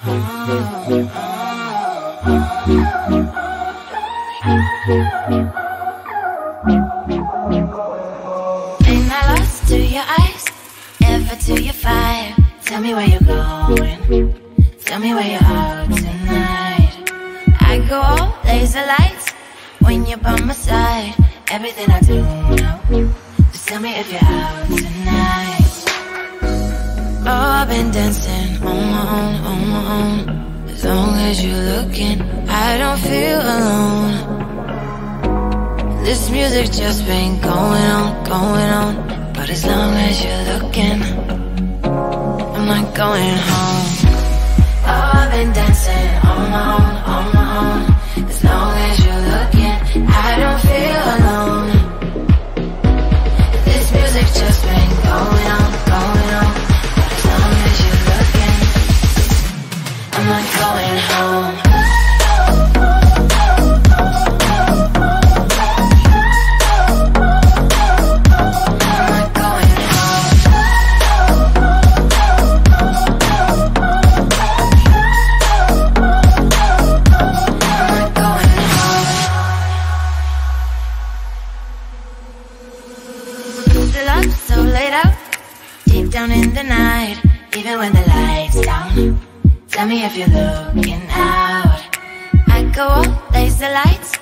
Ain't I lost to your eyes, ever to your fire? Tell me where you're going, tell me where you're out tonight. I go all laser lights when you're by my side. Everything I do now, just tell me if you're out tonight. Oh, I've been dancing on my own, on my own. As long as you're looking, I don't feel alone. This music just been going on, going on. But as long as you're looking, I'm not going home. Oh, I've been dancing on my own, on my own. As long as you're looking, I don't feel alone. This music just been going on, going on. But as long as you're looking, I'm not going home. Down in the night, even when the lights down. Tell me if you're looking out. I go all laser lights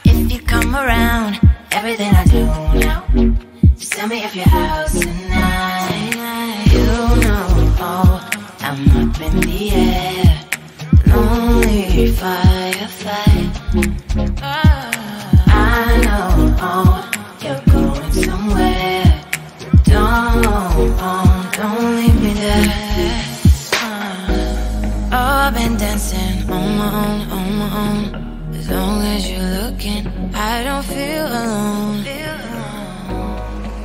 if you come around. Everything I do now, just tell me if you're out tonight. You know, oh, I'm up in the air, lonely firefly. I know, oh, you're going somewhere. Don't leave me there. Oh, I've been dancing on my own, on my own. As long as you're looking, I don't feel alone.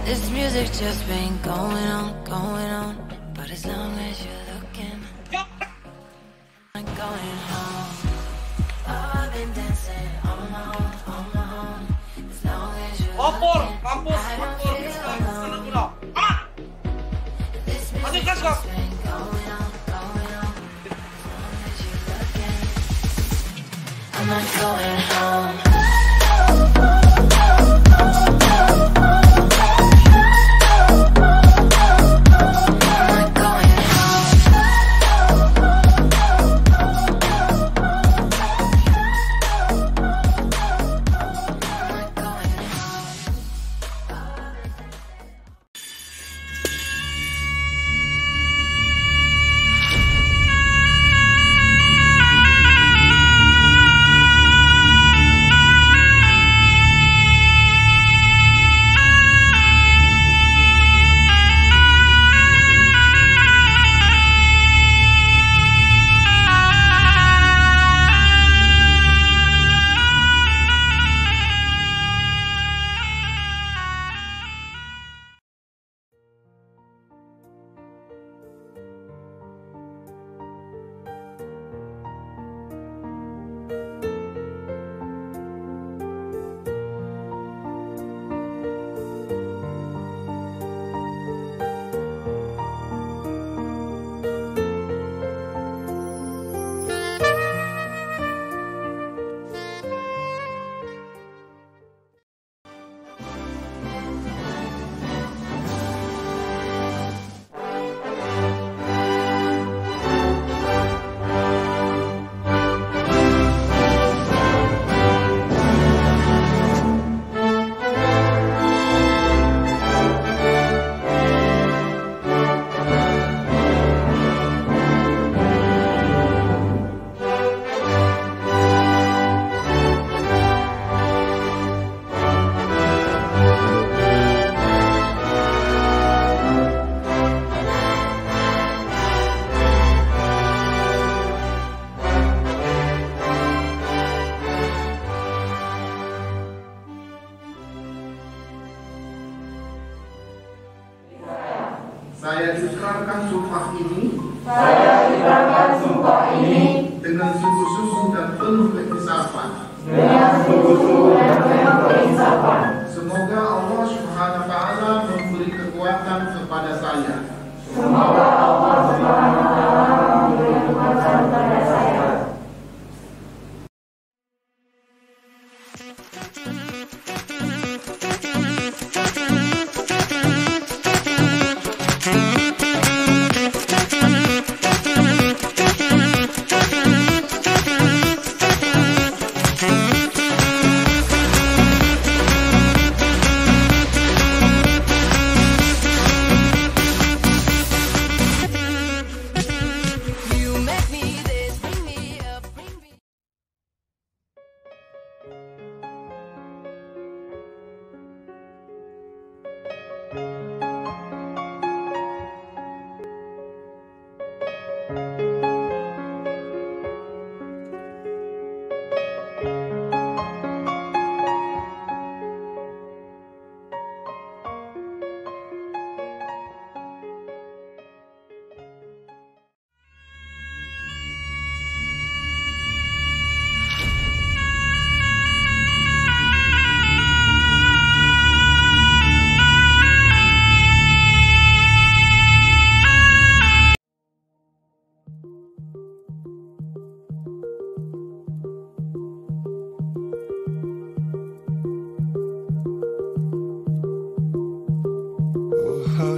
This music just been going on, going on. But as long as you're looking, I'm going home. Oh, I've been dancing on my own, on my own. As long as you're looking, I don't feel alone. Adik kasih. I'm not going home.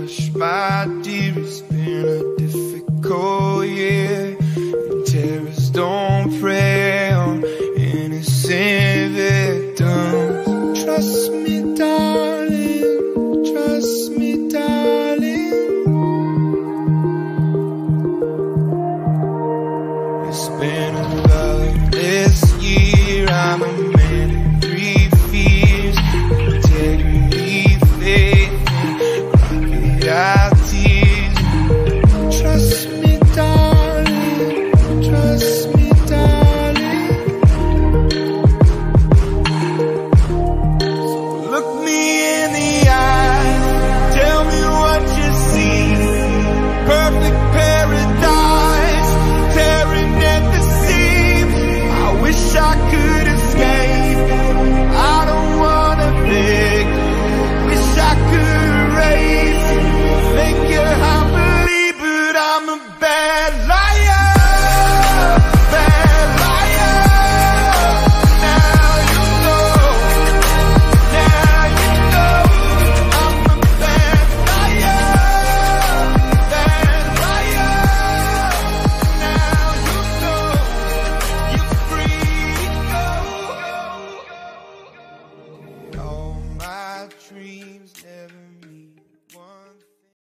hush, my dear, it's been a difficult year, and terrorists don't prey on innocent victims. Trust me, darling, trust me, darling. It's been a loveless year.